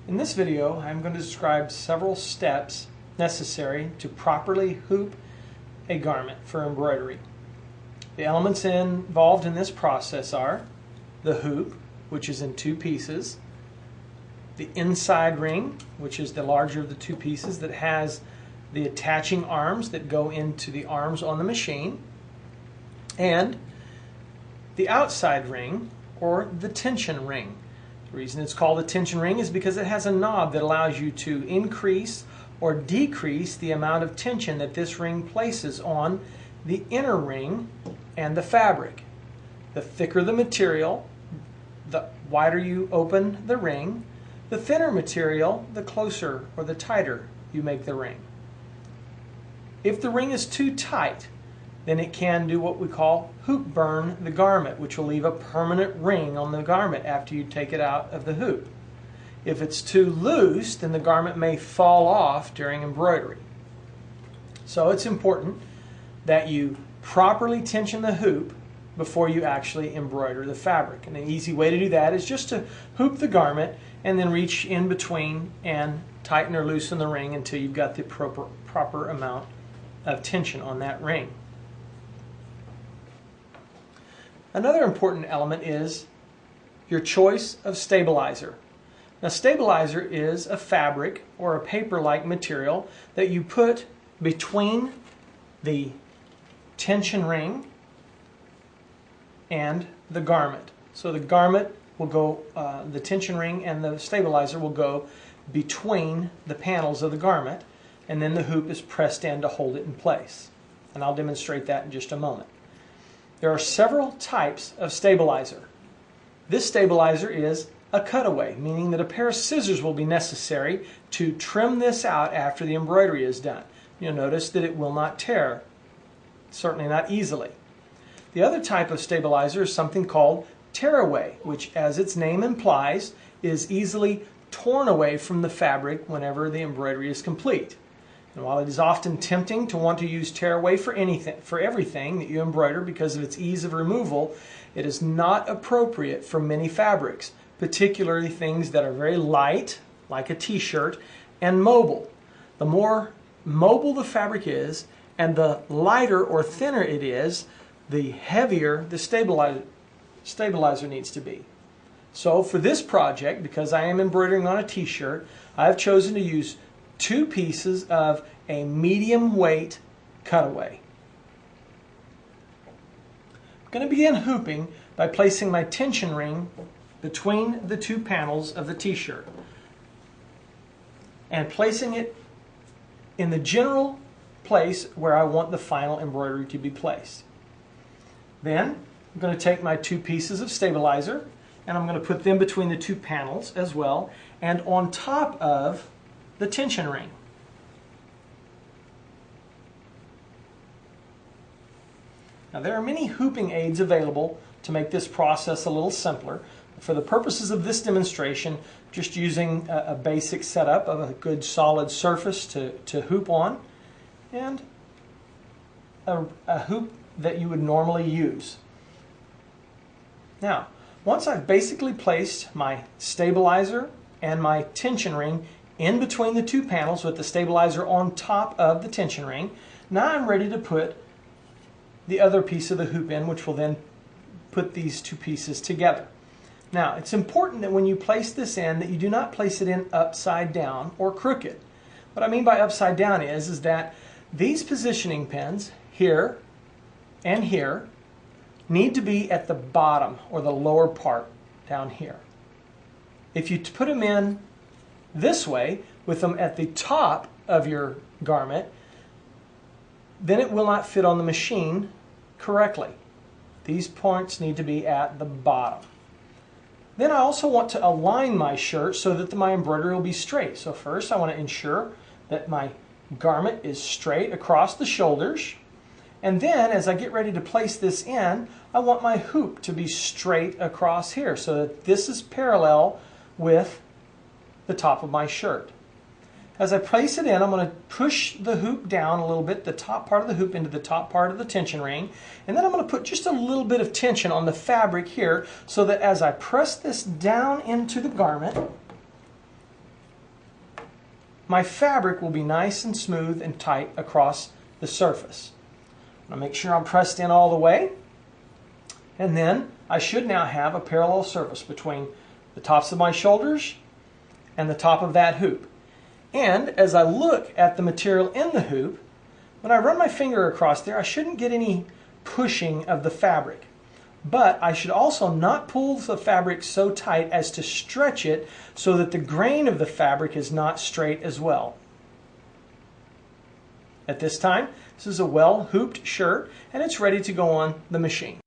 In this video, I'm going to describe several steps necessary to properly hoop a garment for embroidery. The elements involved in this process are the hoop, which is in two pieces, the inside ring, which is the larger of the two pieces that has the attaching arms that go into the arms on the machine, and the outside ring, or the tension ring. The reason it's called a tension ring is because it has a knob that allows you to increase or decrease the amount of tension that this ring places on the inner ring and the fabric. The thicker the material, the wider you open the ring. The thinner material, the closer or the tighter you make the ring. If the ring is too tight, then it can do what we call hoop burn the garment, which will leave a permanent ring on the garment after you take it out of the hoop. If it's too loose, then the garment may fall off during embroidery. So it's important that you properly tension the hoop before you actually embroider the fabric. And an easy way to do that is just to hoop the garment and then reach in between and tighten or loosen the ring until you've got the proper amount of tension on that ring. Another important element is your choice of stabilizer. Now, stabilizer is a fabric or a paper-like material that you put between the tension ring and the garment. So the garment will go, the tension ring and the stabilizer will go between the panels of the garment, and then the hoop is pressed in to hold it in place. And I'll demonstrate that in just a moment. There are several types of stabilizer. This stabilizer is a cutaway, meaning that a pair of scissors will be necessary to trim this out after the embroidery is done. You'll notice that it will not tear, certainly not easily. The other type of stabilizer is something called tearaway, which, as its name implies, is easily torn away from the fabric whenever the embroidery is complete. And while it is often tempting to want to use tearaway for everything that you embroider because of its ease of removal, it is not appropriate for many fabrics, particularly things that are very light, like a t-shirt, and mobile. The more mobile the fabric is, and the lighter or thinner it is, the heavier the stabilizer needs to be. So for this project, because I am embroidering on a t-shirt, I have chosen to use two pieces of a medium weight cutaway. I'm going to begin hooping by placing my tension ring between the two panels of the t-shirt and placing it in the general place where I want the final embroidery to be placed. Then I'm going to take my two pieces of stabilizer and I'm going to put them between the two panels as well and on top of the tension ring. Now, there are many hooping aids available to make this process a little simpler. For the purposes of this demonstration, just using a basic setup of a good solid surface to hoop on and a hoop that you would normally use. Now, once I've basically placed my stabilizer and my tension ring in between the two panels with the stabilizer on top of the tension ring, now I'm ready to put the other piece of the hoop in, which will then put these two pieces together. Now, it's important that when you place this in, that you do not place it in upside down or crooked. What I mean by upside down is that these positioning pins here and here need to be at the bottom or the lower part down here. If you put them in this way, with them at the top of your garment, then it will not fit on the machine correctly. These points need to be at the bottom. Then I also want to align my shirt so that my embroidery will be straight. So first I want to ensure that my garment is straight across the shoulders. And then as I get ready to place this in, I want my hoop to be straight across here so that this is parallel with the top of my shirt. As I place it in, I'm going to push the hoop down a little bit, the top part of the hoop into the top part of the tension ring, and then I'm going to put just a little bit of tension on the fabric here so that as I press this down into the garment, my fabric will be nice and smooth and tight across the surface. I'll make sure I'm pressed in all the way, and then I should now have a parallel surface between the tops of my shoulders and the top of that hoop. And as I look at the material in the hoop, when I run my finger across there, I shouldn't get any pushing of the fabric. But I should also not pull the fabric so tight as to stretch it so that the grain of the fabric is not straight as well. At this time, this is a well-hooped shirt, and it's ready to go on the machine.